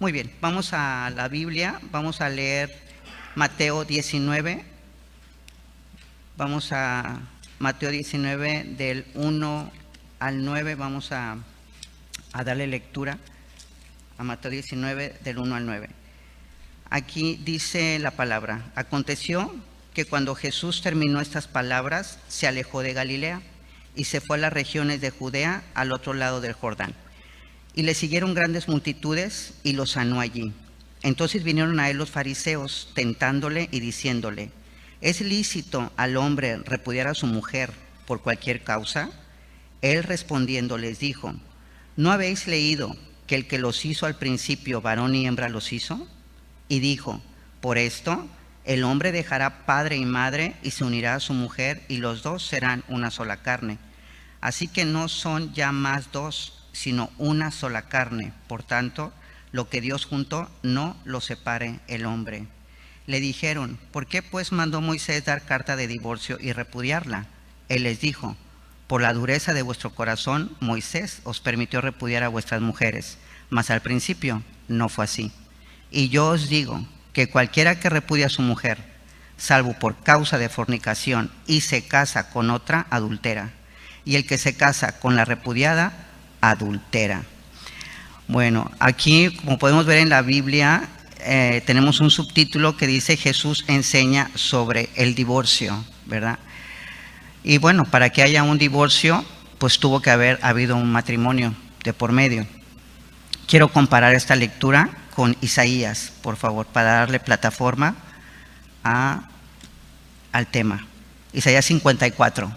Muy bien, vamos a la Biblia, vamos a leer Mateo 19. Vamos a Mateo 19 del 1 al 9, vamos a darle lectura a Mateo 19 del 1 al 9. Aquí dice la palabra: aconteció que cuando Jesús terminó estas palabras, se alejó de Galilea y se fue a las regiones de Judea, al otro lado del Jordán. Y le siguieron grandes multitudes y lo sanó allí. Entonces vinieron a él los fariseos, tentándole y diciéndole: ¿es lícito al hombre repudiar a su mujer por cualquier causa? Él respondiendo les dijo: ¿no habéis leído que el que los hizo al principio, varón y hembra los hizo? Y dijo: por esto el hombre dejará padre y madre y se unirá a su mujer, y los dos serán una sola carne. Así que no son ya más dos, sino una sola carne. Por tanto, lo que Dios juntó, no lo separe el hombre. Le dijeron: ¿por qué pues mandó Moisés dar carta de divorcio y repudiarla? Él les dijo: por la dureza de vuestro corazón, Moisés os permitió repudiar a vuestras mujeres, mas al principio no fue así. Y yo os digo que cualquiera que repudia a su mujer, salvo por causa de fornicación, y se casa con otra, adultera. Y el que se casa con la repudiada, adultera. Bueno, aquí, como podemos ver en la Biblia, tenemos un subtítulo que dice: Jesús enseña sobre el divorcio, ¿verdad? Y bueno, para que haya un divorcio, pues tuvo que haber habido un matrimonio de por medio. Quiero comparar esta lectura con Isaías, por favor, para darle plataforma al tema. Isaías 54,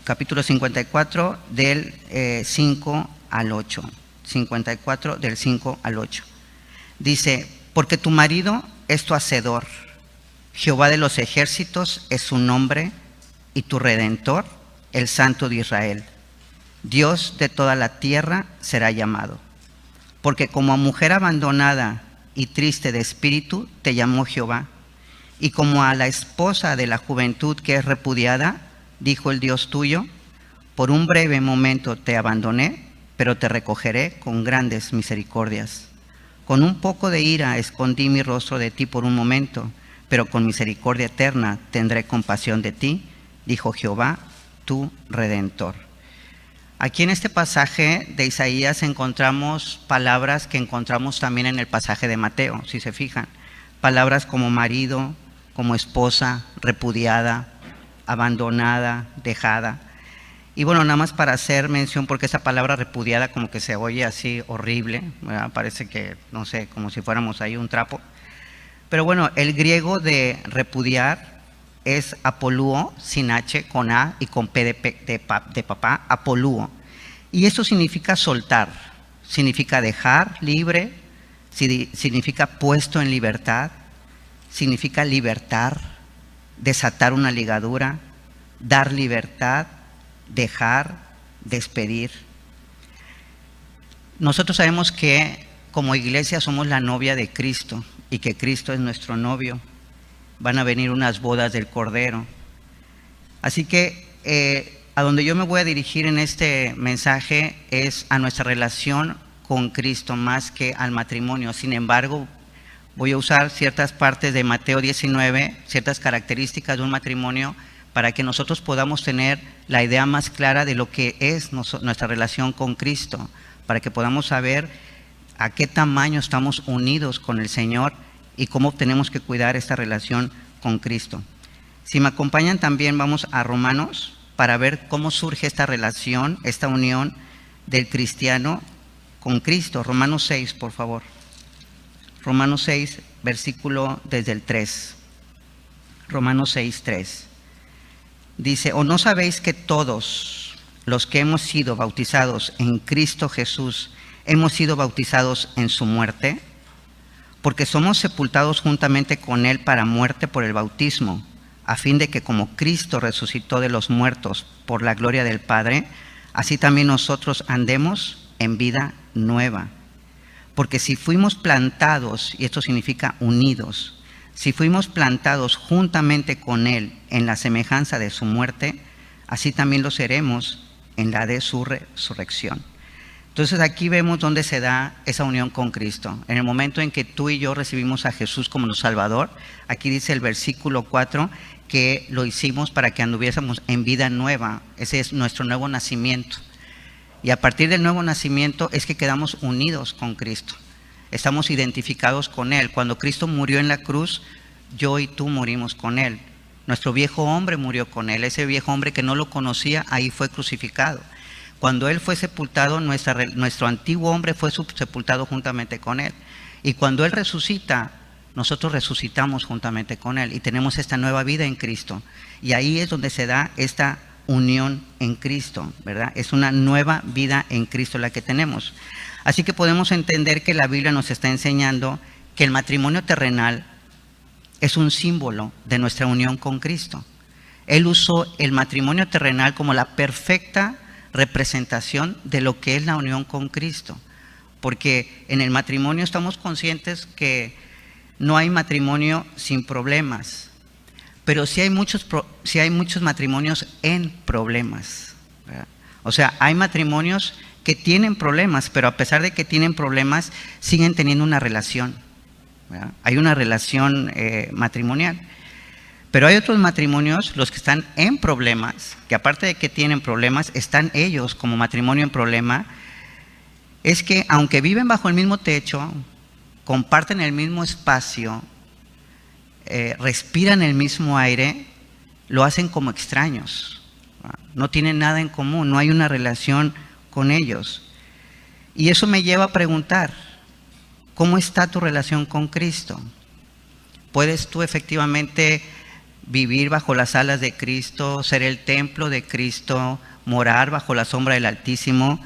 capítulo 54 del 5 al 8. 54 del 5 al 8. Dice: porque tu marido es tu hacedor, Jehová de los ejércitos es su nombre, y tu Redentor, el Santo de Israel. Dios de toda la tierra será llamado. Porque como a mujer abandonada y triste de espíritu te llamó Jehová, y como a la esposa de la juventud que es repudiada, dijo el Dios tuyo: por un breve momento te abandoné, pero te recogeré con grandes misericordias. Con un poco de ira escondí mi rostro de ti por un momento, pero con misericordia eterna tendré compasión de ti, dijo Jehová, tu Redentor. Aquí en este pasaje de Isaías encontramos palabras que encontramos también en el pasaje de Mateo, si se fijan. Palabras como marido, como esposa, repudiada, abandonada, dejada. Y bueno, nada más para hacer mención, porque esa palabra repudiada como que se oye así horrible, ¿verdad? Parece que, no sé, como si fuéramos ahí un trapo. Pero bueno, el griego de repudiar es apolúo, sin H, con A y con P de papá, apolúo. Y eso significa soltar, significa dejar libre, significa puesto en libertad, significa libertar, desatar una ligadura, dar libertad, dejar, despedir. Nosotros sabemos que como iglesia somos la novia de Cristo y que Cristo es nuestro novio. Van a venir unas bodas del Cordero. Así que a donde yo me voy a dirigir en este mensaje es a nuestra relación con Cristo más que al matrimonio. Sin embargo, voy a usar ciertas partes de Mateo 19, ciertas características de un matrimonio, para que nosotros podamos tener la idea más clara de lo que es nuestra relación con Cristo, para que podamos saber a qué tamaño estamos unidos con el Señor y cómo tenemos que cuidar esta relación con Cristo. Si me acompañan también vamos a Romanos para ver cómo surge esta relación, esta unión del cristiano con Cristo. Romanos 6, por favor. Romanos 6, versículo desde el 3. Romanos 6, 3. Dice: ¿o no sabéis que todos los que hemos sido bautizados en Cristo Jesús hemos sido bautizados en su muerte? Porque somos sepultados juntamente con Él para muerte por el bautismo, a fin de que como Cristo resucitó de los muertos por la gloria del Padre, así también nosotros andemos en vida nueva. Porque si fuimos plantados, y esto significa unidos, si fuimos plantados juntamente con Él en la semejanza de su muerte, así también lo seremos en la de su resurrección. Entonces aquí vemos dónde se da esa unión con Cristo. En el momento en que tú y yo recibimos a Jesús como nuestro Salvador, aquí dice el versículo 4 que lo hicimos para que anduviésemos en vida nueva. Ese es nuestro nuevo nacimiento. Y a partir del nuevo nacimiento es que quedamos unidos con Cristo. Estamos identificados con Él. Cuando Cristo murió en la cruz, yo y tú morimos con Él. Nuestro viejo hombre murió con Él. Ese viejo hombre que no lo conocía, ahí fue crucificado. Cuando Él fue sepultado, nuestro antiguo hombre fue sepultado juntamente con Él. Y cuando Él resucita, nosotros resucitamos juntamente con Él y tenemos esta nueva vida en Cristo. Y ahí es donde se da esta unión en Cristo, ¿verdad? Es una nueva vida en Cristo la que tenemos. Así que podemos entender que la Biblia nos está enseñando que el matrimonio terrenal es un símbolo de nuestra unión con Cristo. Él usó el matrimonio terrenal como la perfecta representación de lo que es la unión con Cristo. Porque en el matrimonio estamos conscientes que no hay matrimonio sin problemas, pero sí hay muchos matrimonios en problemas, ¿verdad? O sea, hay matrimonios que tienen problemas, pero a pesar de que tienen problemas, siguen teniendo una relación, ¿verdad? Hay una relación matrimonial. Pero hay otros matrimonios, los que están en problemas, que aparte de que tienen problemas, están ellos como matrimonio en problema. Es que aunque viven bajo el mismo techo, comparten el mismo espacio, respiran el mismo aire, lo hacen como extraños. No tienen nada en común, no hay una relación con ellos. Y eso me lleva a preguntar, ¿cómo está tu relación con Cristo? ¿Puedes tú efectivamente vivir bajo las alas de Cristo, ser el templo de Cristo, morar bajo la sombra del Altísimo,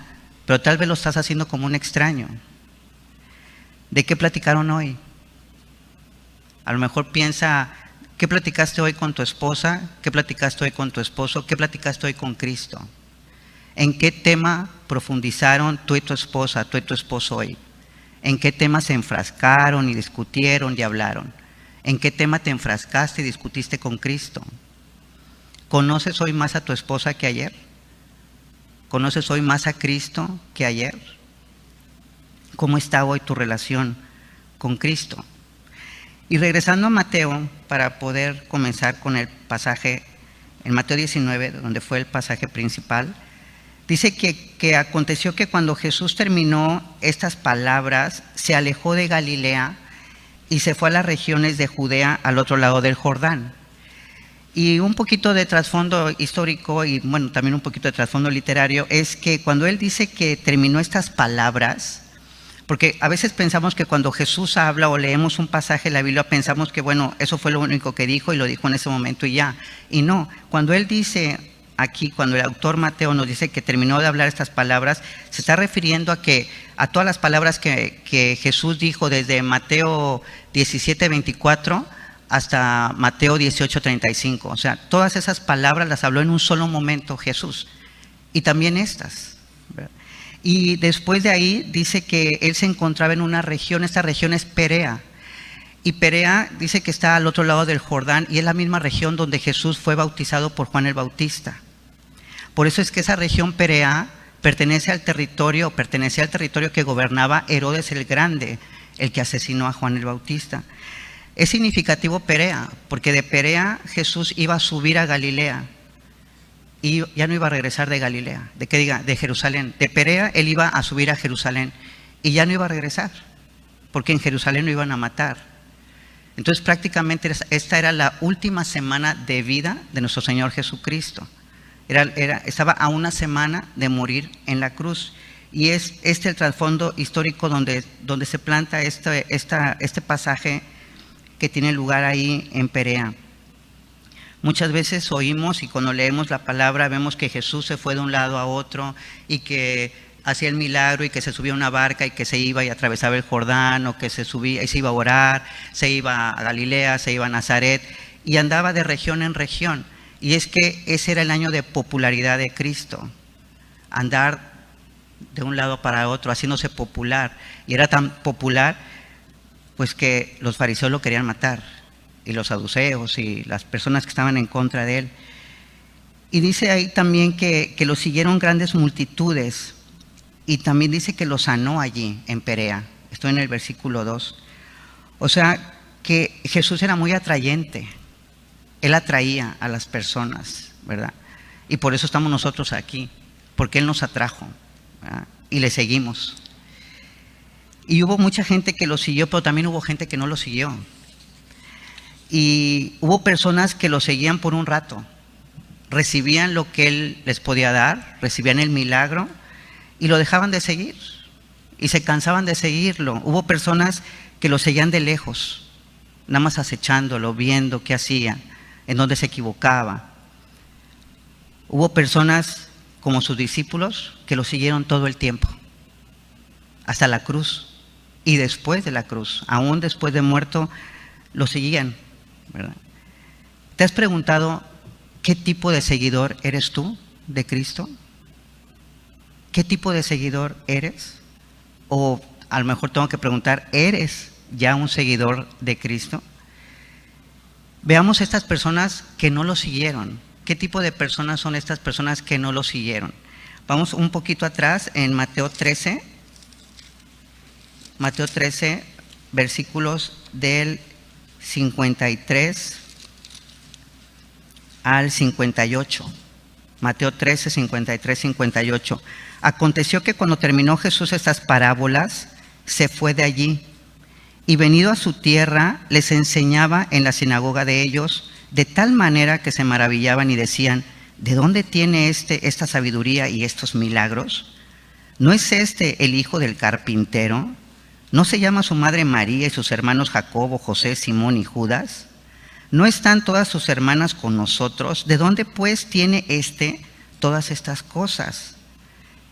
pero tal vez lo estás haciendo como un extraño? ¿De qué platicaron hoy? A lo mejor piensa, ¿qué platicaste hoy con tu esposa? ¿Qué platicaste hoy con tu esposo? ¿Qué platicaste hoy con Cristo? ¿En qué tema profundizaron tú y tu esposa, tú y tu esposo hoy? ¿En qué tema se enfrascaron y discutieron y hablaron? ¿En qué tema te enfrascaste y discutiste con Cristo? ¿Conoces hoy más a tu esposa que ayer? ¿Conoces hoy más a Cristo que ayer? ¿Cómo está hoy tu relación con Cristo? Y regresando a Mateo, para poder comenzar con el pasaje, en Mateo 19, donde fue el pasaje principal, dice que aconteció que cuando Jesús terminó estas palabras, se alejó de Galilea y se fue a las regiones de Judea al otro lado del Jordán. Y un poquito de trasfondo histórico y bueno, también un poquito de trasfondo literario es que cuando él dice que terminó estas palabras, porque a veces pensamos que cuando Jesús habla o leemos un pasaje de la Biblia pensamos que bueno, eso fue lo único que dijo y lo dijo en ese momento y ya. Y no, cuando él dice aquí, cuando el autor Mateo nos dice que terminó de hablar estas palabras, se está refiriendo a todas las palabras que Jesús dijo desde Mateo 17:24 hasta Mateo 18:35. O sea, todas esas palabras las habló en un solo momento Jesús. Y también estas, ¿verdad? Y después de ahí dice que él se encontraba en una región, esta región es Perea. Y Perea dice que está al otro lado del Jordán y es la misma región donde Jesús fue bautizado por Juan el Bautista. Por eso es que esa región Perea pertenecía al territorio que gobernaba Herodes el Grande, el que asesinó a Juan el Bautista. Es significativo Perea, porque de Perea Jesús iba a subir a Galilea y ya no iba a regresar de Galilea, de Jerusalén. De Perea él iba a subir a Jerusalén y ya no iba a regresar, porque en Jerusalén lo iban a matar. Entonces prácticamente esta era la última semana de vida de nuestro Señor Jesucristo. Estaba a una semana de morir en la cruz. Y es el trasfondo histórico donde se planta este pasaje que tiene lugar ahí en Perea. Muchas veces oímos y cuando leemos la palabra vemos que Jesús se fue de un lado a otro y que hacía el milagro y que se subía a una barca y que se iba y atravesaba el Jordán, o que se subía y se iba a orar, se iba a Galilea, se iba a Nazaret y andaba de región en región. Y es que ese era el año de popularidad de Cristo, andar de un lado para otro, haciéndose popular. Y era tan popular pues que los fariseos lo querían matar, y los saduceos y las personas que estaban en contra de él. Y dice ahí también que lo siguieron grandes multitudes. y también dice que lo sanó allí en Perea. Estoy en el versículo 2. O sea, que Jesús era muy atrayente. Él atraía a las personas, ¿verdad? Y por eso estamos nosotros aquí, porque Él nos atrajo, ¿verdad? Y le seguimos. Y hubo mucha gente que lo siguió, pero también hubo gente que no lo siguió. Y hubo personas que lo seguían por un rato. Recibían lo que Él les podía dar, recibían el milagro y lo dejaban de seguir. Y se cansaban de seguirlo. Hubo personas que lo seguían de lejos, nada más acechándolo, viendo qué hacía, en dónde se equivocaba. Hubo personas como sus discípulos que lo siguieron todo el tiempo, hasta la cruz. Y después de la cruz, aún después de muerto, lo seguían, ¿verdad? ¿Te has preguntado qué tipo de seguidor eres tú de Cristo? ¿Qué tipo de seguidor eres? O a lo mejor tengo que preguntar, ¿eres ya un seguidor de Cristo? Veamos estas personas que no lo siguieron. ¿Qué tipo de personas son estas personas que no lo siguieron? Vamos un poquito atrás en Mateo 13. Mateo 13, versículos del 53 al 58. Mateo 13, 53, 58. Aconteció que cuando terminó Jesús estas parábolas, se fue de allí, y venido a su tierra, les enseñaba en la sinagoga de ellos, de tal manera que se maravillaban y decían, ¿de dónde tiene esta sabiduría y estos milagros? ¿No es este el hijo del carpintero? ¿No se llama su madre María y sus hermanos Jacobo, José, Simón y Judas? ¿No están todas sus hermanas con nosotros? ¿De dónde pues tiene todas estas cosas?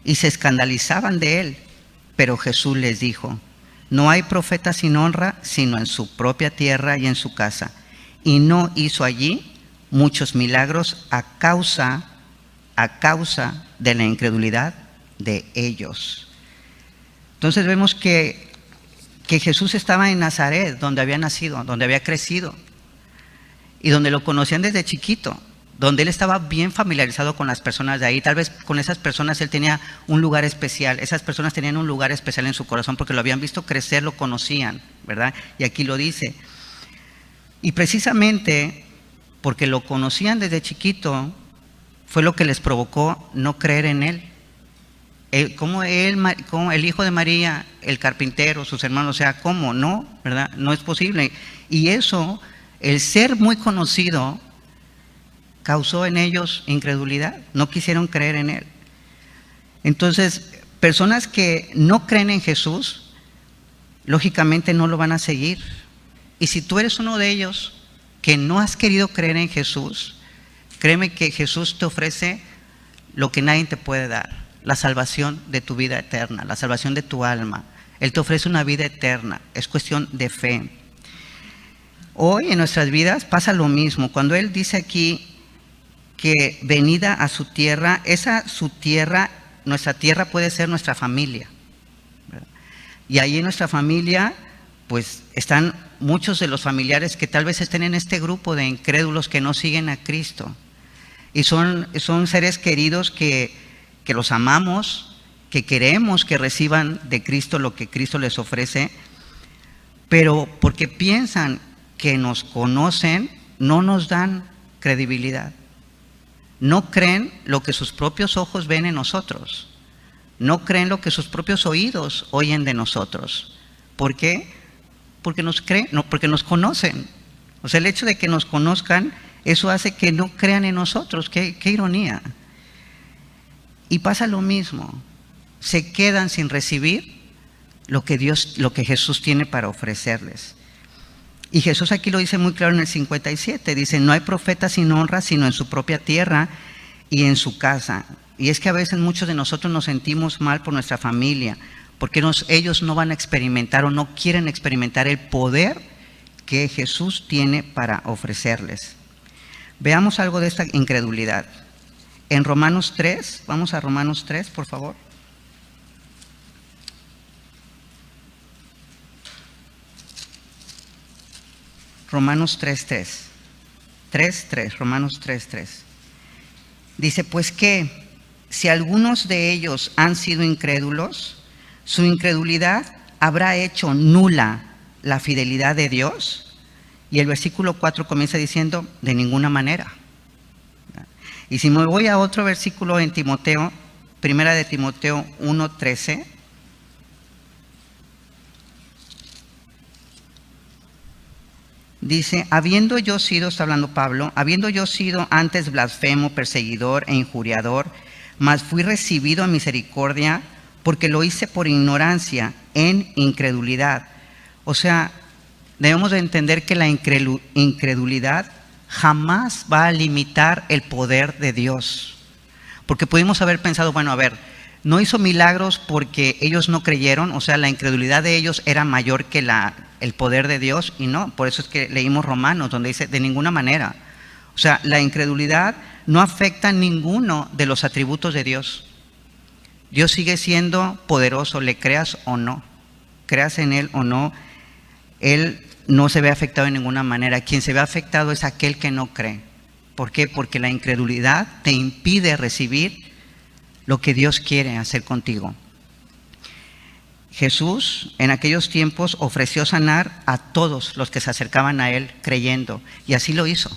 Y se escandalizaban de él. Pero Jesús les dijo, no hay profeta sin honra, sino en su propia tierra y en su casa. Y no hizo allí muchos milagros a causa de la incredulidad de ellos. Entonces vemos que Jesús estaba en Nazaret, donde había nacido, donde había crecido, y donde lo conocían desde chiquito, donde él estaba bien familiarizado con las personas de ahí. Tal vez con esas personas él tenía un lugar especial, esas personas tenían un lugar especial en su corazón porque lo habían visto crecer, lo conocían, ¿verdad? Y aquí lo dice. Y precisamente porque lo conocían desde chiquito, fue lo que les provocó no creer en él. Como el hijo de María, el carpintero, sus hermanos, o sea, ¿cómo? No, ¿verdad? No es posible. Y eso, el ser muy conocido, causó en ellos incredulidad, no quisieron creer en él. Entonces, personas que no creen en Jesús, lógicamente no lo van a seguir. Y si tú eres uno de ellos que no has querido creer en Jesús, créeme que Jesús te ofrece lo que nadie te puede dar. La salvación de tu vida eterna, la salvación de tu alma. Él te ofrece una vida eterna, es cuestión de fe. Hoy en nuestras vidas pasa lo mismo. Cuando Él dice aquí que venida a su tierra, nuestra tierra puede ser nuestra familia, ¿verdad? Y ahí en nuestra familia, pues están muchos de los familiares que tal vez estén en este grupo de incrédulos que no siguen a Cristo. Y son seres queridos que los amamos, que queremos que reciban de Cristo lo que Cristo les ofrece, pero porque piensan que nos conocen, no nos dan credibilidad. No creen lo que sus propios ojos ven en nosotros. No creen lo que sus propios oídos oyen de nosotros. ¿Por qué? Porque nos creen, no, porque nos conocen. O sea, el hecho de que nos conozcan, eso hace que no crean en nosotros. Qué ironía. Y pasa lo mismo, se quedan sin recibir lo que Jesús tiene para ofrecerles. Y Jesús aquí lo dice muy claro en el 57, dice, no hay profeta sin honra, sino en su propia tierra y en su casa. Y es que a veces muchos de nosotros nos sentimos mal por nuestra familia, porque ellos no van a experimentar o no quieren experimentar el poder que Jesús tiene para ofrecerles. Veamos algo de esta incredulidad. En Romanos 3, vamos a Romanos 3, por favor. Romanos 3:3. Romanos 3:3. Dice, pues ¿qué? si algunos de ellos han sido incrédulos, su incredulidad habrá hecho nula la fidelidad de Dios. Y el versículo 4 comienza diciendo, de ninguna manera. Y si me voy a otro versículo en Timoteo, primera de Timoteo 1:13, dice, habiendo yo sido, está hablando Pablo, habiendo yo sido antes blasfemo, perseguidor e injuriador, mas fui recibido a misericordia porque lo hice por ignorancia, en incredulidad. O sea, debemos de entender que la incredulidad jamás va a limitar el poder de Dios. Porque pudimos haber pensado, bueno, a ver, no hizo milagros porque ellos no creyeron, o sea, la incredulidad de ellos era mayor que el poder de Dios, y no, por eso es que leímos Romanos, donde dice, de ninguna manera. O sea, la incredulidad no afecta ninguno de los atributos de Dios. Dios sigue siendo poderoso, le creas o no, creas en Él o no, Él no se ve afectado de ninguna manera. Quien se ve afectado es aquel que no cree. ¿Por qué? Porque la incredulidad te impide recibir lo que Dios quiere hacer contigo. Jesús en aquellos tiempos ofreció sanar a todos los que se acercaban a Él creyendo, y así lo hizo.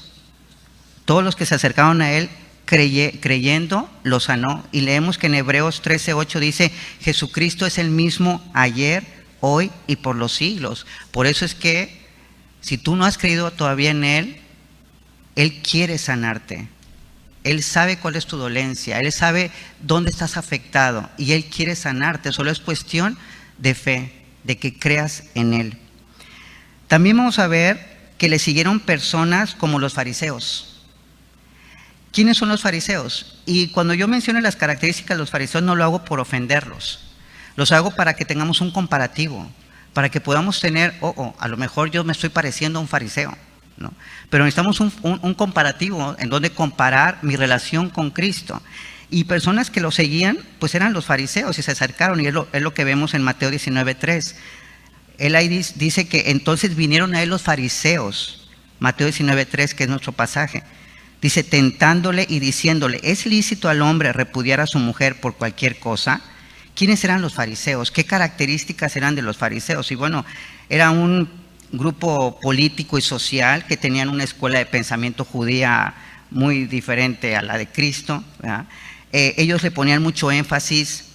Todos los que se acercaban a Él creyendo, lo sanó. Y leemos que en Hebreos 13:8 dice, Jesucristo es el mismo ayer, hoy y por los siglos. Por eso es que si tú no has creído todavía en Él, Él quiere sanarte. Él sabe cuál es tu dolencia, Él sabe dónde estás afectado y Él quiere sanarte. Solo es cuestión de fe, de que creas en Él. También vamos a ver que le siguieron personas como los fariseos. ¿Quiénes son los fariseos? Y cuando yo menciono las características de los fariseos, no lo hago por ofenderlos. Los hago para que tengamos un comparativo, para que podamos tener, a lo mejor yo me estoy pareciendo a un fariseo, ¿no? Pero necesitamos un comparativo en donde comparar mi relación con Cristo. Y personas que lo seguían, pues eran los fariseos y se acercaron, y es lo que vemos en Mateo 19:3. Él ahí dice que entonces vinieron a Él los fariseos, Mateo 19:3, que es nuestro pasaje. Dice, tentándole y diciéndole, ¿es lícito al hombre repudiar a su mujer por cualquier cosa? ¿Quiénes eran los fariseos? ¿Qué características eran de los fariseos? Y bueno, era un grupo político y social que tenían una escuela de pensamiento judía muy diferente a la de Cristo, ¿verdad? Ellos le ponían mucho énfasis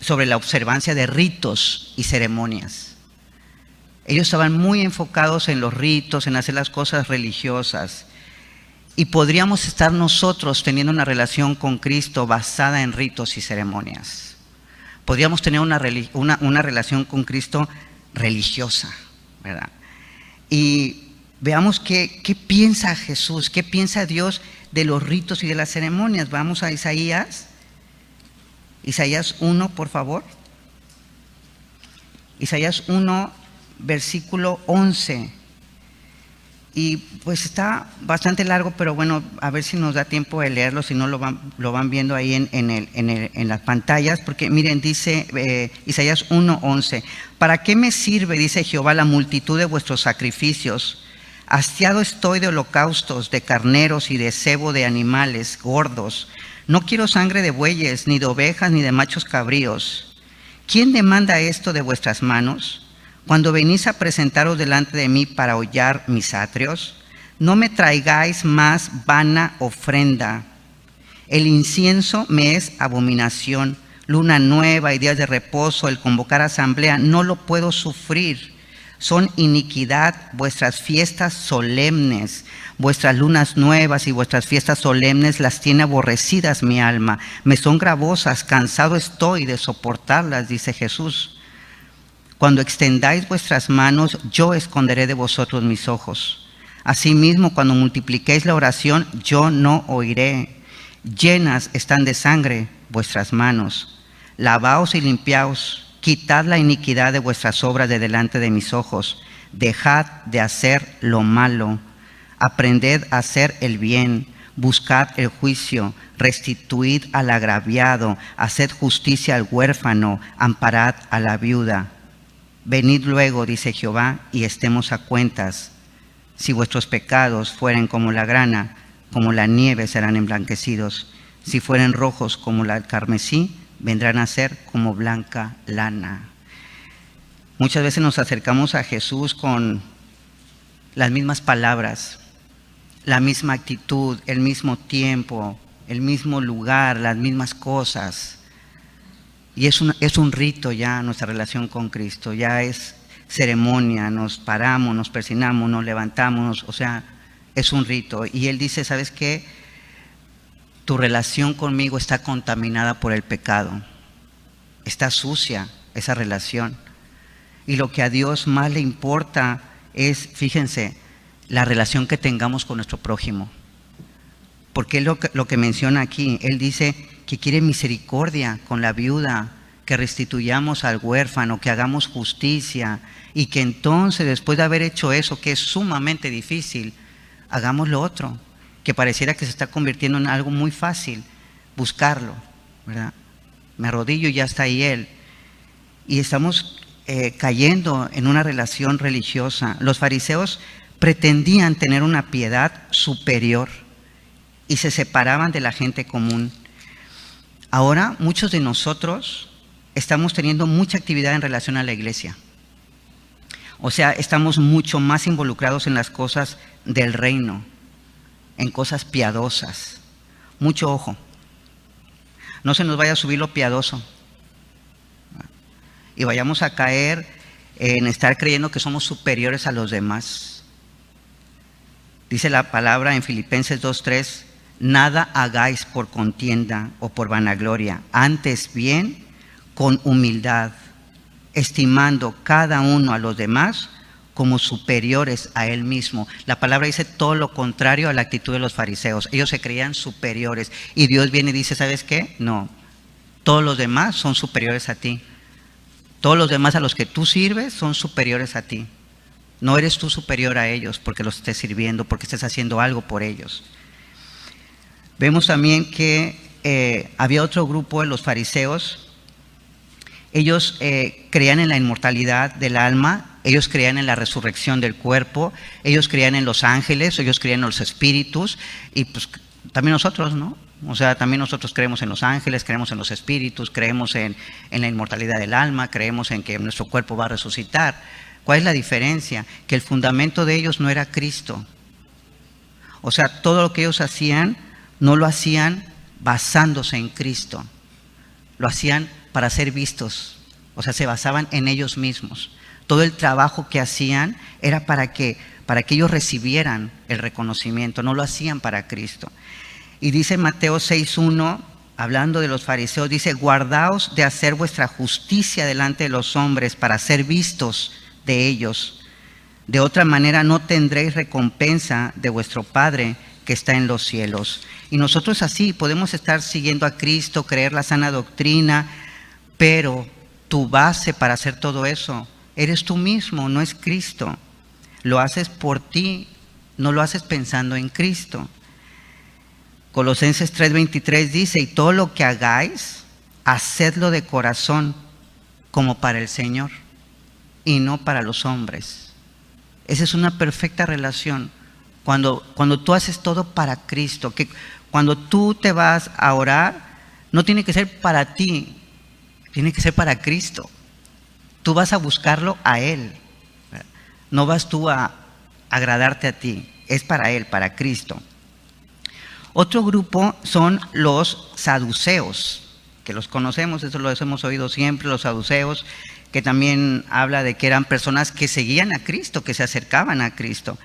sobre la observancia de ritos y ceremonias. Ellos estaban muy enfocados en los ritos, en hacer las cosas religiosas. Y podríamos estar nosotros teniendo una relación con Cristo basada en ritos y ceremonias. Podríamos tener una relación con Cristo religiosa, ¿verdad? Y veamos qué piensa Jesús, qué piensa Dios de los ritos y de las ceremonias. Vamos a Isaías 1, por favor. Isaías 1, versículo 11. Y pues está bastante largo, pero bueno, a ver si nos da tiempo de leerlo, si no lo van viendo ahí en las pantallas, porque miren, dice Isaías 1:11, ¿para qué me sirve, dice Jehová, la multitud de vuestros sacrificios? Hastiado estoy de holocaustos, de carneros y de cebo de animales gordos. No quiero sangre de bueyes, ni de ovejas, ni de machos cabríos. ¿Quién demanda esto de vuestras manos? Cuando venís a presentaros delante de mí para hollar mis atrios, no me traigáis más vana ofrenda. El incienso me es abominación, luna nueva y días de reposo, el convocar asamblea, no lo puedo sufrir. Son iniquidad vuestras fiestas solemnes, vuestras lunas nuevas y vuestras fiestas solemnes las tiene aborrecidas mi alma. Me son gravosas, cansado estoy de soportarlas, dice Jesús. Cuando extendáis vuestras manos, yo esconderé de vosotros mis ojos. Asimismo, cuando multipliquéis la oración, yo no oiré. Llenas están de sangre vuestras manos. Lavaos y limpiaos. Quitad la iniquidad de vuestras obras de delante de mis ojos. Dejad de hacer lo malo. Aprended a hacer el bien. Buscad el juicio. Restituid al agraviado. Haced justicia al huérfano. Amparad a la viuda. Venid luego, dice Jehová, y estemos a cuentas. Si vuestros pecados fueren como la grana, como la nieve serán emblanquecidos. Si fueren rojos como el carmesí, vendrán a ser como blanca lana. Muchas veces nos acercamos a Jesús con las mismas palabras, la misma actitud, el mismo tiempo, el mismo lugar, las mismas cosas. Y es un rito ya nuestra relación con Cristo, ya es ceremonia, nos paramos, nos persignamos, nos levantamos, o sea, es un rito. Y Él dice, ¿sabes qué? Tu relación conmigo está contaminada por el pecado, está sucia esa relación. Y lo que a Dios más le importa es, fíjense, la relación que tengamos con nuestro prójimo. Porque lo que menciona aquí, Él dice que quiere misericordia con la viuda, que restituyamos al huérfano, que hagamos justicia y que entonces, después de haber hecho eso, que es sumamente difícil, hagamos lo otro, que pareciera que se está convirtiendo en algo muy fácil, buscarlo, ¿verdad? Me arrodillo y ya está ahí Él. Y estamos cayendo en una relación religiosa. Los fariseos pretendían tener una piedad superior y se separaban de la gente común. Ahora muchos de nosotros estamos teniendo mucha actividad en relación a la iglesia. O sea, estamos mucho más involucrados en las cosas del reino, en cosas piadosas. Mucho ojo. No se nos vaya a subir lo piadoso y vayamos a caer en estar creyendo que somos superiores a los demás. Dice la palabra en Filipenses 2:3, nada hagáis por contienda o por vanagloria, antes bien con humildad, estimando cada uno a los demás como superiores a él mismo. La palabra dice todo lo contrario a la actitud de los fariseos. Ellos se creían superiores y Dios viene y dice, ¿sabes qué? No, todos los demás son superiores a ti. Todos los demás a los que tú sirves son superiores a ti. No eres tú superior a ellos porque los estés sirviendo, porque estés haciendo algo por ellos. Vemos también que había otro grupo de los fariseos. Ellos creían en la inmortalidad del alma, ellos creían en la resurrección del cuerpo, ellos creían en los ángeles, ellos creían en los espíritus, y pues también nosotros, ¿no? O sea, también nosotros creemos en los ángeles, creemos en los espíritus, creemos en la inmortalidad del alma, creemos en que nuestro cuerpo va a resucitar. ¿Cuál es la diferencia? Que el fundamento de ellos no era Cristo. O sea, todo lo que ellos hacían, no lo hacían basándose en Cristo. Lo hacían para ser vistos. O sea, se basaban en ellos mismos. Todo el trabajo que hacían era para que ellos recibieran el reconocimiento. No lo hacían para Cristo. Y dice Mateo 6:1, hablando de los fariseos, dice, guardaos de hacer vuestra justicia delante de los hombres para ser vistos de ellos. De otra manera no tendréis recompensa de vuestro Padre que está en los cielos. Y nosotros así podemos estar siguiendo a Cristo, creer la sana doctrina, pero tu base para hacer todo eso eres tú mismo, no es Cristo. Lo haces por ti, no lo haces pensando en Cristo. Colosenses 3:23 dice, y todo lo que hagáis, hacedlo de corazón, como para el Señor, y no para los hombres. Esa es una perfecta relación. Cuando tú haces todo para Cristo, que cuando tú te vas a orar, no tiene que ser para ti, tiene que ser para Cristo. Tú vas a buscarlo a Él. No vas tú a agradarte a ti, es para Él, para Cristo. Otro grupo son los saduceos, que los conocemos, eso lo hemos oído siempre, los saduceos, que también habla de que eran personas que seguían a Cristo, que se acercaban a Cristo.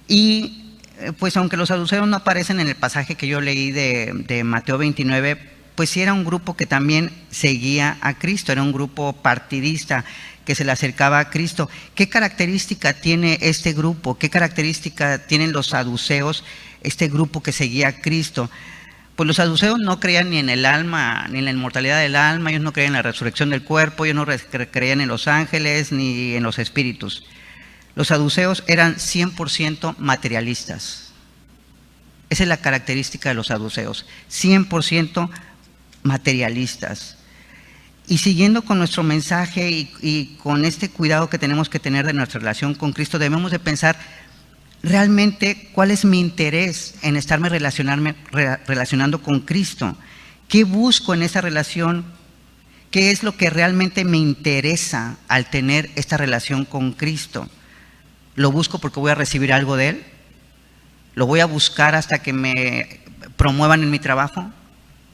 Y pues aunque los saduceos no aparecen en el pasaje que yo leí de Mateo 29, pues sí era un grupo que también seguía a Cristo, era un grupo partidista que se le acercaba a Cristo. ¿Qué característica tiene este grupo? ¿Qué característica tienen los saduceos, este grupo que seguía a Cristo? Pues los saduceos no creían ni en el alma, ni en la inmortalidad del alma, ellos no creían en la resurrección del cuerpo, ellos no creían en los ángeles ni en los espíritus. Los saduceos eran 100% materialistas. Esa es la característica de los saduceos, 100% materialistas. Y siguiendo con nuestro mensaje y con este cuidado que tenemos que tener de nuestra relación con Cristo, debemos de pensar realmente cuál es mi interés en estarme relacionando con Cristo. ¿Qué busco en esa relación? ¿Qué es lo que realmente me interesa al tener esta relación con Cristo? ¿Lo busco porque voy a recibir algo de Él? ¿Lo voy a buscar hasta que me promuevan en mi trabajo?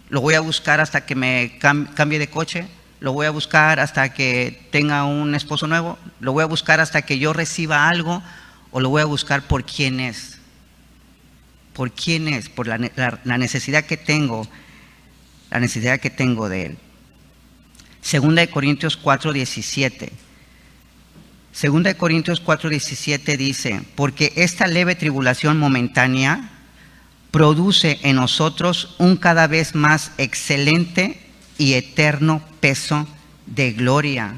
¿Lo voy a buscar hasta que me cambie de coche? ¿Lo voy a buscar hasta que tenga un esposo nuevo? ¿Lo voy a buscar hasta que yo reciba algo? ¿O lo voy a buscar por quién es? ¿Por quién es? Por la necesidad que tengo, la necesidad que tengo de Él. Segunda de Corintios 4:17. Segunda de Corintios 4:17 dice: porque esta leve tribulación momentánea produce en nosotros un cada vez más excelente y eterno peso de gloria.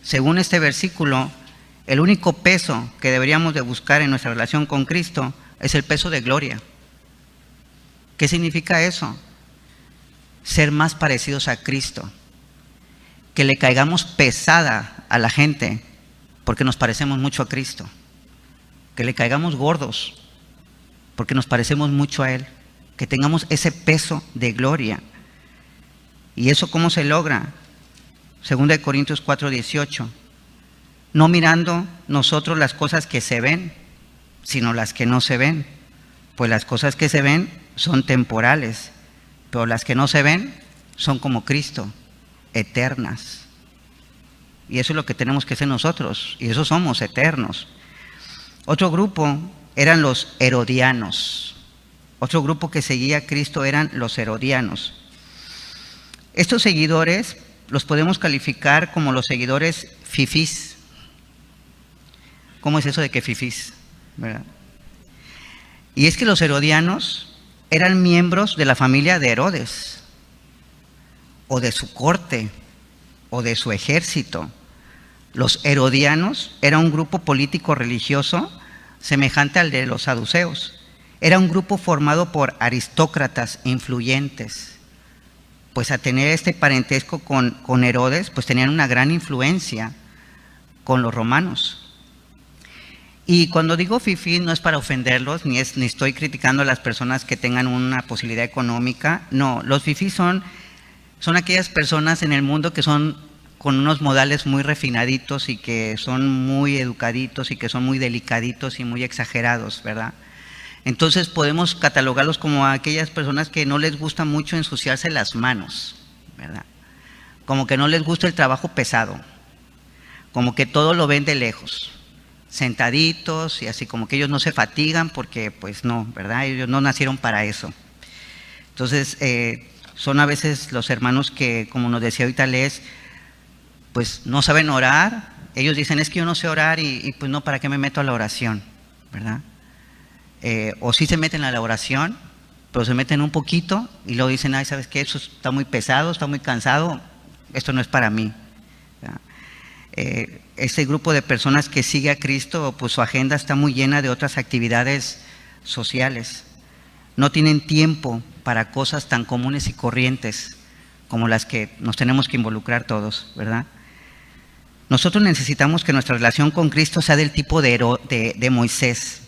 Según este versículo, el único peso que deberíamos de buscar en nuestra relación con Cristo es el peso de gloria. ¿Qué significa eso? Ser más parecidos a Cristo. Que le caigamos pesada a la gente porque nos parecemos mucho a Cristo. Que le caigamos gordos porque nos parecemos mucho a Él. Que tengamos ese peso de gloria. ¿Y eso cómo se logra? Segunda de Corintios 4:18. No mirando nosotros las cosas que se ven, sino las que no se ven. Pues las cosas que se ven son temporales, pero las que no se ven son como Cristo, eternas. Y eso es lo que tenemos que ser nosotros, y eso somos eternos. Otro grupo eran los herodianos. Otro grupo que seguía a Cristo eran los herodianos. Estos seguidores los podemos calificar como los seguidores fifís. ¿Cómo es eso de que fifís? ¿Verdad? Y es que los herodianos eran miembros de la familia de Herodes, o de su corte, o de su ejército. Los herodianos era un grupo político religioso semejante al de los saduceos. Era un grupo formado por aristócratas influyentes. Pues a tener este parentesco con Herodes, pues tenían una gran influencia con los romanos. Y cuando digo fifí no es para ofenderlos, ni estoy criticando a las personas que tengan una posibilidad económica. No, los fifís son aquellas personas en el mundo que son con unos modales muy refinaditos y que son muy educaditos y que son muy delicaditos y muy exagerados, ¿verdad? Entonces podemos catalogarlos como aquellas personas que no les gusta mucho ensuciarse las manos, ¿verdad? Como que no les gusta el trabajo pesado, como que todo lo ven de lejos, sentaditos y así, como que ellos no se fatigan porque pues no, ¿verdad? Ellos no nacieron para eso. Entonces son a veces los hermanos que, como nos decía ahorita Les, pues no saben orar. Ellos dicen, es que yo no sé orar y pues no, ¿para qué me meto a la oración? ¿Verdad? O sí se meten a la oración, pero se meten un poquito y luego dicen, ay, ¿sabes qué? Eso está muy pesado, está muy cansado, esto no es para mí. Este grupo de personas que sigue a Cristo, pues su agenda está muy llena de otras actividades sociales. No tienen tiempo para cosas tan comunes y corrientes como las que nos tenemos que involucrar todos, ¿verdad? Nosotros necesitamos que nuestra relación con Cristo sea del tipo de Moisés.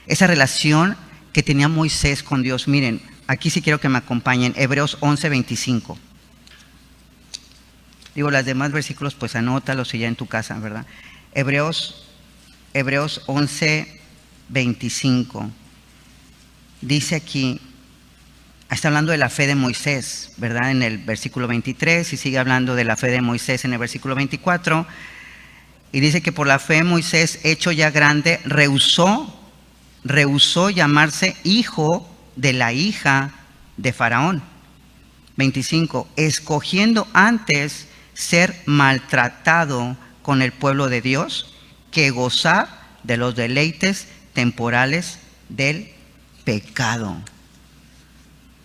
Esa relación que tenía Moisés con Dios. Miren, aquí sí quiero que me acompañen, Hebreos 11:25. Digo, las demás versículos pues anótalos y ya en tu casa, ¿verdad? Hebreos 11:25. Dice aquí, está hablando de la fe de Moisés, ¿verdad? En el versículo 23 y sigue hablando de la fe de Moisés en el versículo 24. Y dice que por la fe Moisés, hecho ya grande, rehusó llamarse hijo de la hija de Faraón. 25. Escogiendo antes ser maltratado con el pueblo de Dios que gozar de los deleites temporales del pecado.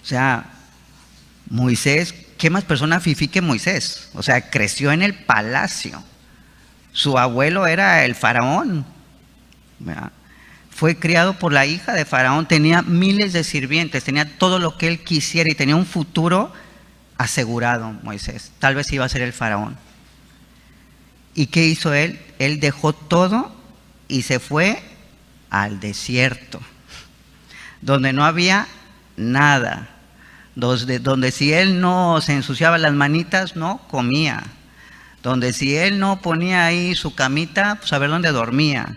O sea, Moisés, ¿qué más persona fifí que Moisés? O sea, creció en el palacio. Su abuelo era el faraón, ¿verdad? Fue criado por la hija de Faraón, tenía miles de sirvientes, tenía todo lo que él quisiera y tenía un futuro asegurado. Moisés, tal vez iba a ser el faraón. ¿Y qué hizo él? Él dejó todo y se fue al desierto, donde no había nada, donde si él no se ensuciaba las manitas, no comía, donde si él no ponía ahí su camita, pues a ver dónde dormía.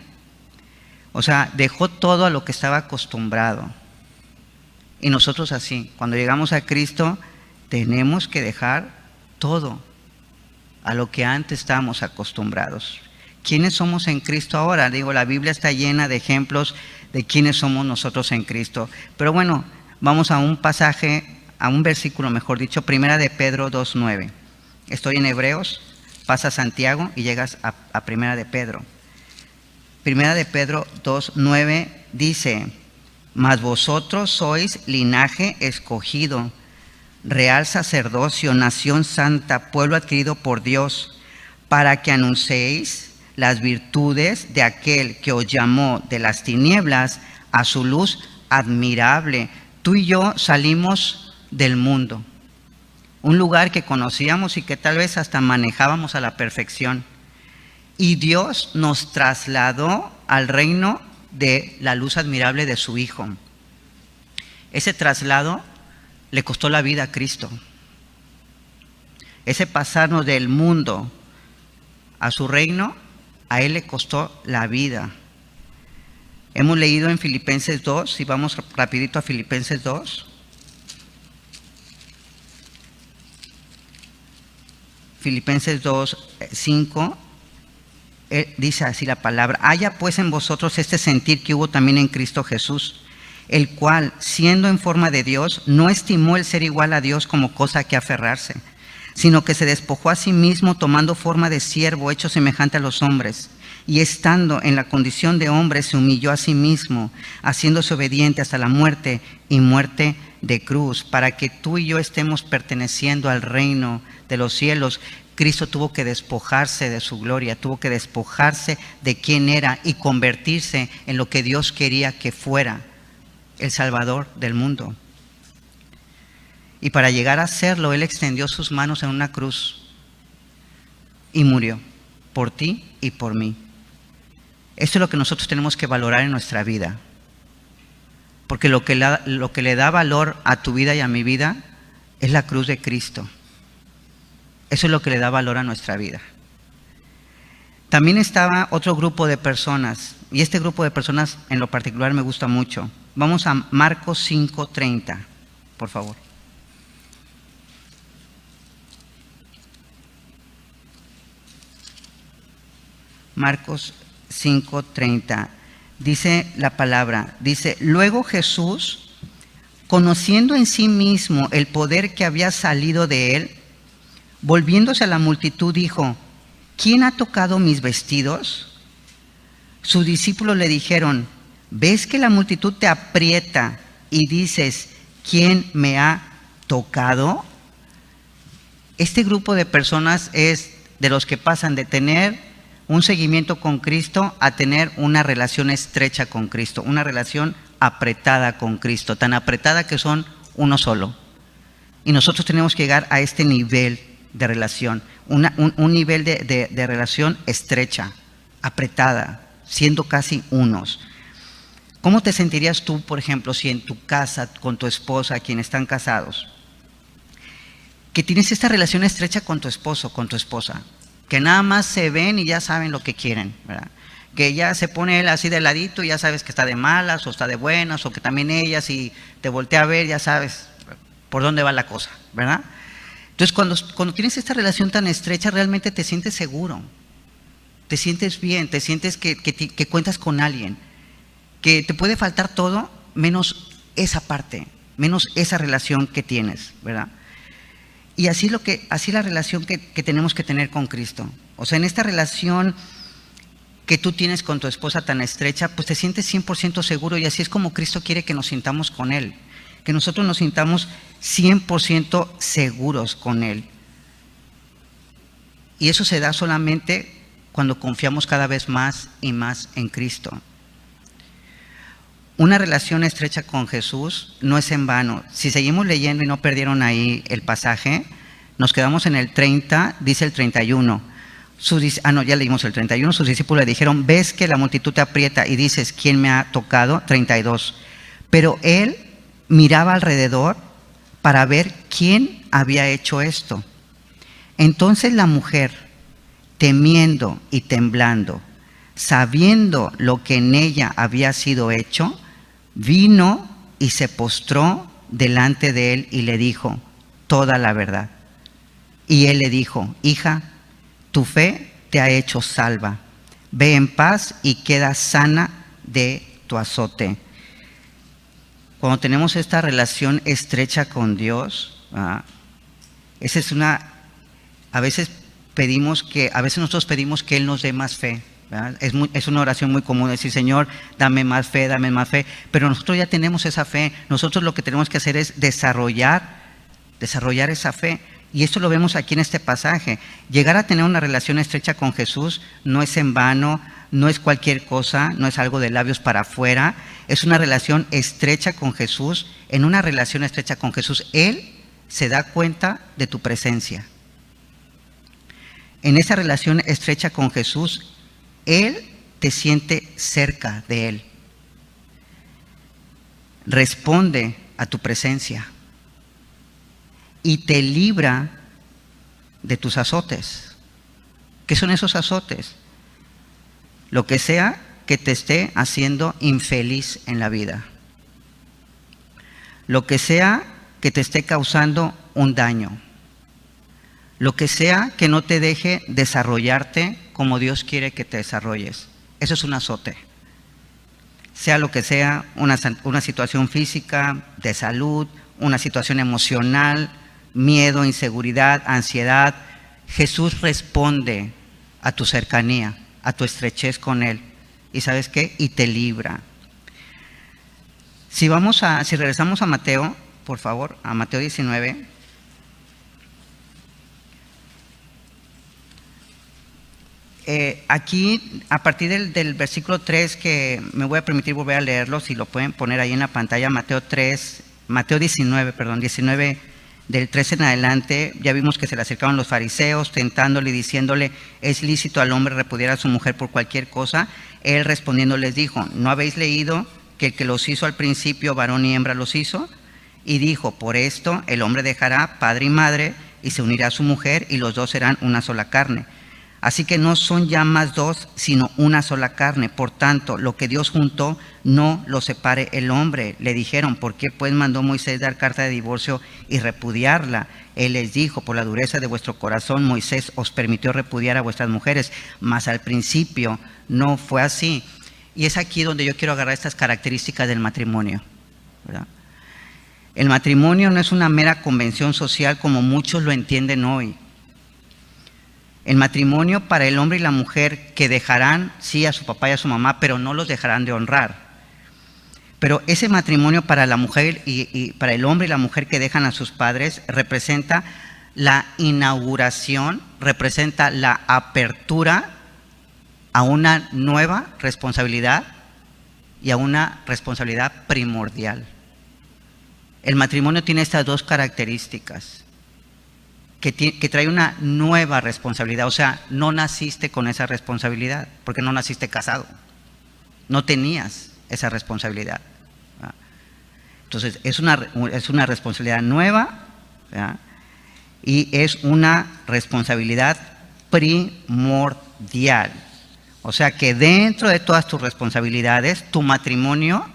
O sea, dejó todo a lo que estaba acostumbrado. Y nosotros así, cuando llegamos a Cristo, tenemos que dejar todo a lo que antes estábamos acostumbrados. ¿Quiénes somos en Cristo ahora? Digo, la Biblia está llena de ejemplos de quiénes somos nosotros en Cristo. Pero bueno, vamos a un pasaje, a un versículo, mejor dicho, Primera de Pedro 2:9. Estoy en Hebreos, pasa a Santiago y llegas a Primera de Pedro. Primera de Pedro 2:9 dice: mas vosotros sois linaje escogido, real sacerdocio, nación santa, pueblo adquirido por Dios, para que anunciéis las virtudes de aquel que os llamó de las tinieblas a su luz admirable. Tú y yo salimos del mundo, un lugar que conocíamos y que tal vez hasta manejábamos a la perfección, y Dios nos trasladó al reino de la luz admirable de su Hijo. Ese traslado le costó la vida a Cristo. Ese pasarnos del mundo a su reino, a Él le costó la vida. Hemos leído en Filipenses 2, y vamos rapidito a Filipenses 2. Filipenses 2:5. Dice así la palabra: haya pues en vosotros este sentir que hubo también en Cristo Jesús, el cual, siendo en forma de Dios, no estimó el ser igual a Dios como cosa a que aferrarse, sino que se despojó a sí mismo, tomando forma de siervo, hecho semejante a los hombres, y estando en la condición de hombre, se humilló a sí mismo, haciéndose obediente hasta la muerte y muerte de cruz. Para que tú y yo estemos perteneciendo al reino de los cielos, Cristo tuvo que despojarse de su gloria, tuvo que despojarse de quién era y convertirse en lo que Dios quería que fuera, el Salvador del mundo. Y para llegar a serlo, Él extendió sus manos en una cruz y murió por ti y por mí. Esto es lo que nosotros tenemos que valorar en nuestra vida, porque lo que le da valor a tu vida y a mi vida es la cruz de Cristo. Eso es lo que le da valor a nuestra vida. También estaba otro grupo de personas, y este grupo de personas en lo particular me gusta mucho. Vamos a Marcos 5:30, por favor. Marcos 5:30. Dice la palabra, dice: luego Jesús, conociendo en sí mismo el poder que había salido de él, volviéndose a la multitud, dijo: ¿quién ha tocado mis vestidos? Sus discípulos le dijeron: ¿ves que la multitud te aprieta y dices: ¿quién me ha tocado? Este grupo de personas es de los que pasan de tener un seguimiento con Cristo a tener una relación estrecha con Cristo, una relación apretada con Cristo, tan apretada que son uno solo. Y nosotros tenemos que llegar a este nivel de relación, un nivel de relación estrecha, apretada, siendo casi unos. ¿Cómo te sentirías tú, por ejemplo, si en tu casa, con tu esposa, quienes están casados, que tienes esta relación estrecha con tu esposo, con tu esposa, que nada más se ven y ya saben lo que quieren, ¿verdad? Que ya se pone él así de ladito y ya sabes que está de malas o está de buenas, o que también ella, si te voltea a ver, ya sabes por dónde va la cosa, ¿verdad? Entonces, cuando tienes esta relación tan estrecha, realmente te sientes seguro, te sientes bien, te sientes que cuentas con alguien, que te puede faltar todo menos esa parte, menos esa relación que tienes, ¿verdad? Y así es la relación que tenemos que tener con Cristo. O sea, en esta relación que tú tienes con tu esposa tan estrecha, pues te sientes 100% seguro, y así es como Cristo quiere que nos sintamos con Él, que nosotros nos sintamos 100% seguros con Él. Y eso se da solamente cuando confiamos cada vez más y más en Cristo. Una relación estrecha con Jesús no es en vano. Si seguimos leyendo y no perdieron ahí el pasaje, nos quedamos en el 30, dice el 31. ya leímos el 31, sus discípulos le dijeron, ¿ves que la multitud te aprieta y dices, ¿quién me ha tocado? 32. Pero él miraba alrededor para ver quién había hecho esto. Entonces la mujer, temiendo y temblando, sabiendo lo que en ella había sido hecho, vino y se postró delante de él y le dijo toda la verdad. Y él le dijo, hija, tu fe te ha hecho salva. Ve en paz y queda sana de tu azote. Cuando tenemos esta relación estrecha con Dios, esa es a veces nosotros pedimos que Él nos dé más fe. Es una oración muy común decir, Señor, dame más fe, pero nosotros ya tenemos esa fe. Nosotros lo que tenemos que hacer es desarrollar esa fe. Y esto lo vemos aquí en este pasaje. Llegar a tener una relación estrecha con Jesús no es en vano, no es cualquier cosa, no es algo de labios para afuera. Es una relación estrecha con Jesús. En una relación estrecha con Jesús, Él se da cuenta de tu presencia. En esa relación estrecha con Jesús, Él te siente cerca de Él. Responde a tu presencia y te libra de tus azotes. ¿Qué son esos azotes? Lo que sea que te esté haciendo infeliz en la vida. Lo que sea que te esté causando un daño. Lo que sea que no te deje desarrollarte como Dios quiere que te desarrolles. Eso es un azote. Sea lo que sea, una situación física, de salud, una situación emocional, miedo, inseguridad, ansiedad. Jesús responde a tu cercanía, a tu estrechez con Él. ¿Y sabes qué? Y te libra. Si regresamos a Mateo, por favor, a Mateo 19. Aquí, a partir del versículo 3, que me voy a permitir volver a leerlo, si lo pueden poner ahí en la pantalla, Mateo 19, del 13 en adelante, ya vimos que se le acercaban los fariseos, tentándole y diciéndole, ¿es lícito al hombre repudiar a su mujer por cualquier cosa? Él respondiendo les dijo, ¿no habéis leído que el que los hizo al principio, varón y hembra los hizo? Y dijo, por esto el hombre dejará padre y madre y se unirá a su mujer y los dos serán una sola carne. Así que no son ya más dos, sino una sola carne. Por tanto, lo que Dios juntó, no lo separe el hombre. Le dijeron, ¿por qué pues mandó Moisés dar carta de divorcio y repudiarla? Él les dijo, por la dureza de vuestro corazón, Moisés os permitió repudiar a vuestras mujeres, mas al principio no fue así. Y es aquí donde yo quiero agarrar estas características del matrimonio, ¿verdad? El matrimonio no es una mera convención social como muchos lo entienden hoy. El matrimonio para el hombre y la mujer que dejarán, sí, a su papá y a su mamá, pero no los dejarán de honrar. Pero ese matrimonio para la mujer y para el hombre y la mujer que dejan a sus padres representa la inauguración, representa la apertura a una nueva responsabilidad y a una responsabilidad primordial. El matrimonio tiene estas dos características. Que trae una nueva responsabilidad, o sea, no naciste con esa responsabilidad, porque no naciste casado, no tenías esa responsabilidad. ¿Verdad? Entonces, es una responsabilidad nueva, ¿verdad? Y es una responsabilidad primordial. O sea, que dentro de todas tus responsabilidades, tu matrimonio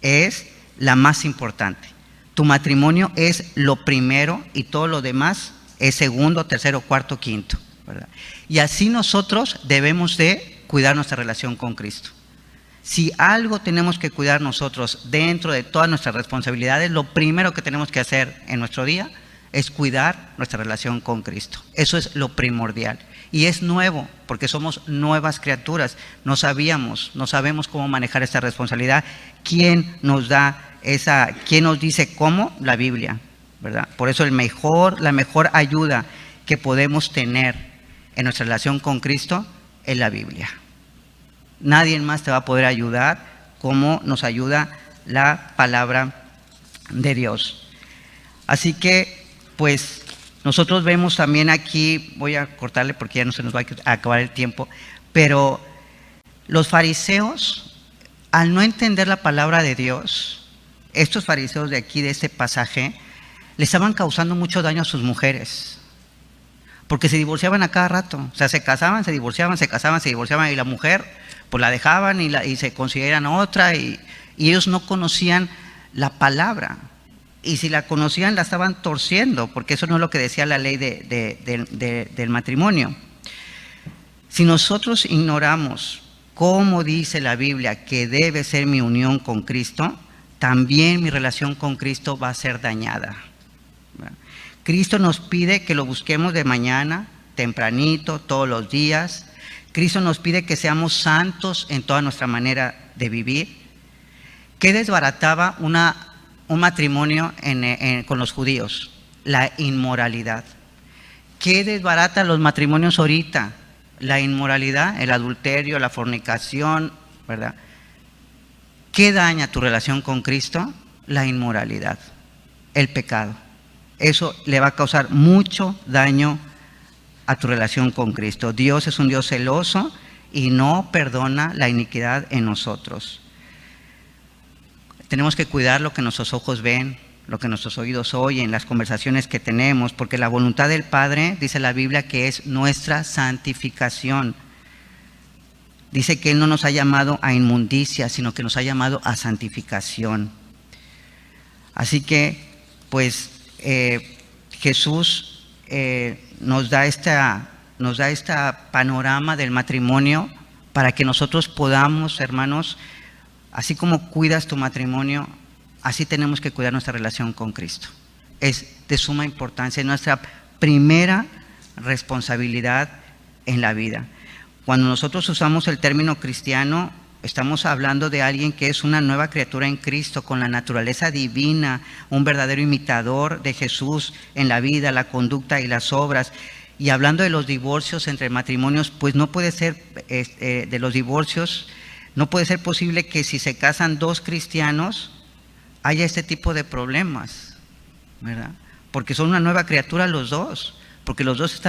es la más importante. Tu matrimonio es lo primero y todo lo demás es segundo, tercero, cuarto, quinto, ¿verdad? Y así nosotros debemos de cuidar nuestra relación con Cristo. Si algo tenemos que cuidar nosotros dentro de todas nuestras responsabilidades, lo primero que tenemos que hacer en nuestro día es cuidar nuestra relación con Cristo. Eso es lo primordial. Y es nuevo, porque somos nuevas criaturas. No sabemos cómo manejar esta responsabilidad. ¿Quién nos dice cómo? La Biblia, ¿verdad? Por eso la mejor ayuda que podemos tener en nuestra relación con Cristo es la Biblia. Nadie más te va a poder ayudar como nos ayuda la palabra de Dios. Así que, pues, Nosotros vemos también aquí, voy a cortarle porque ya no se nos va a acabar el tiempo, pero los fariseos, al no entender la palabra de Dios, estos fariseos de aquí, de este pasaje, le estaban causando mucho daño a sus mujeres, porque se divorciaban a cada rato. O sea, se casaban, se divorciaban, se casaban, se divorciaban, y la mujer pues la dejaban y se consideran otra, y ellos no conocían la palabra, y si la conocían la estaban torciendo, porque eso no es lo que decía la ley del matrimonio. Si nosotros ignoramos cómo dice la Biblia que debe ser mi unión con Cristo, también mi relación con Cristo va a ser dañada. Cristo nos pide que lo busquemos de mañana, tempranito, todos los días. Cristo nos pide que seamos santos en toda nuestra manera de vivir. ¿Qué desbarataba un matrimonio con los judíos? La inmoralidad. ¿Qué desbarata los matrimonios ahorita? La inmoralidad, el adulterio, la fornicación, ¿verdad? ¿Qué daña tu relación con Cristo? La inmoralidad, el pecado. Eso le va a causar mucho daño a tu relación con Cristo. Dios es un Dios celoso y no perdona la iniquidad en nosotros. Tenemos que cuidar lo que nuestros ojos ven, lo que nuestros oídos oyen, las conversaciones que tenemos, porque la voluntad del Padre, dice la Biblia, que es nuestra santificación. Dice que Él no nos ha llamado a inmundicia, sino que nos ha llamado a santificación. Así que, pues, Jesús nos da esta panorama del matrimonio para que nosotros podamos, hermanos, así como cuidas tu matrimonio, así tenemos que cuidar nuestra relación con Cristo. Es de suma importancia, es nuestra primera responsabilidad en la vida. Cuando nosotros usamos el término cristiano, estamos hablando de alguien que es una nueva criatura en Cristo, con la naturaleza divina, un verdadero imitador de Jesús en la vida, la conducta y las obras. Y hablando de los divorcios entre matrimonios, pues no puede ser, de los divorcios, no puede ser posible que si se casan dos cristianos haya este tipo de problemas, ¿verdad? Porque son una nueva criatura los dos, porque los dos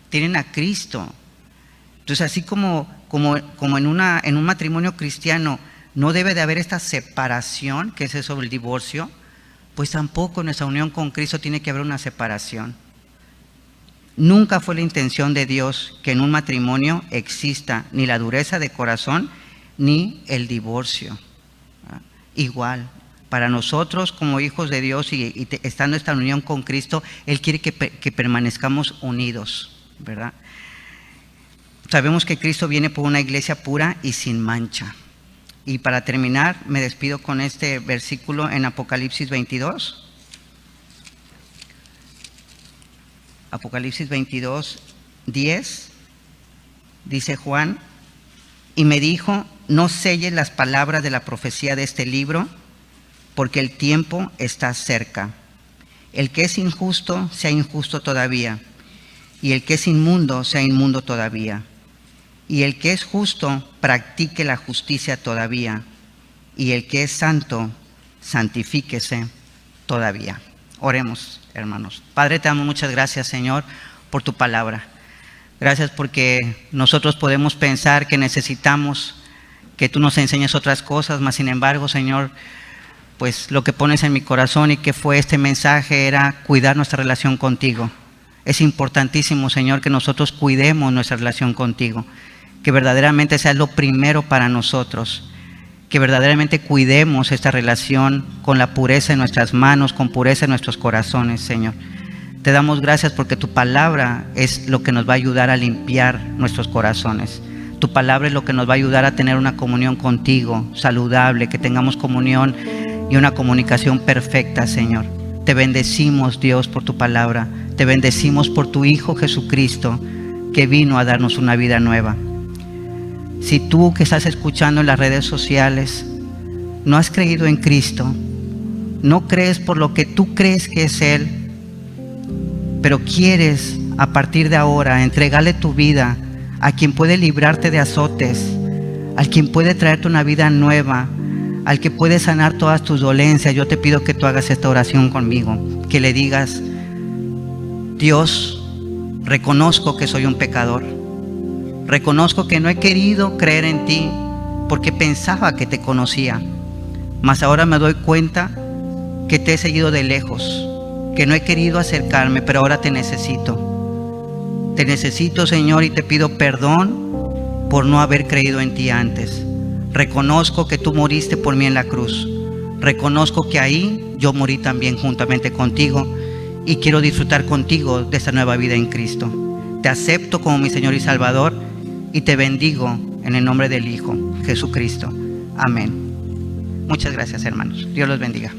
tienen a Cristo. Entonces, así como en un matrimonio cristiano no debe de haber esta separación, que es eso del divorcio, pues tampoco en nuestra unión con Cristo tiene que haber una separación. Nunca fue la intención de Dios que en un matrimonio exista ni la dureza de corazón ni el divorcio. Igual, para nosotros como hijos de Dios y estando en esta unión con Cristo, Él quiere que permanezcamos unidos, ¿verdad? Sabemos que Cristo viene por una iglesia pura y sin mancha. Y para terminar, me despido con este versículo en Apocalipsis 22. Apocalipsis 22, 10. Dice Juan: y me dijo, no selles las palabras de la profecía de este libro, porque el tiempo está cerca. El que es injusto, sea injusto todavía, y el que es inmundo, sea inmundo todavía. Y el que es justo, practique la justicia todavía, y el que es santo, santifíquese todavía. Oremos, hermanos. Padre, te damos muchas gracias, Señor, por tu palabra. Gracias porque nosotros podemos pensar que necesitamos que tú nos enseñes otras cosas, mas sin embargo, Señor, pues lo que pones en mi corazón y que fue este mensaje era cuidar nuestra relación contigo. Es importantísimo, Señor, que nosotros cuidemos nuestra relación contigo, que verdaderamente sea lo primero para nosotros, que verdaderamente cuidemos esta relación con la pureza en nuestras manos, con pureza en nuestros corazones, Señor. Te damos gracias porque tu palabra es lo que nos va a ayudar a limpiar nuestros corazones. Tu palabra es lo que nos va a ayudar a tener una comunión contigo, saludable, que tengamos comunión y una comunicación perfecta, Señor. Te bendecimos, Dios, por tu palabra. Te bendecimos por tu Hijo Jesucristo, que vino a darnos una vida nueva. Si tú que estás escuchando en las redes sociales no has creído en Cristo, no crees por lo que tú crees que es Él, pero quieres a partir de ahora entregarle tu vida a quien puede librarte de azotes, al quien puede traerte una vida nueva, al que puede sanar todas tus dolencias, yo te pido que tú hagas esta oración conmigo, que le digas: Dios, reconozco que soy un pecador. Reconozco que no he querido creer en ti porque pensaba que te conocía. Mas ahora me doy cuenta que te he seguido de lejos, que no he querido acercarme, pero ahora te necesito. Te necesito, Señor, y te pido perdón por no haber creído en ti antes. Reconozco que tú moriste por mí en la cruz. Reconozco que ahí yo morí también juntamente contigo y quiero disfrutar contigo de esta nueva vida en Cristo. Te acepto como mi Señor y Salvador y te bendigo en el nombre del Hijo, Jesucristo. Amén. Muchas gracias, hermanos. Dios los bendiga.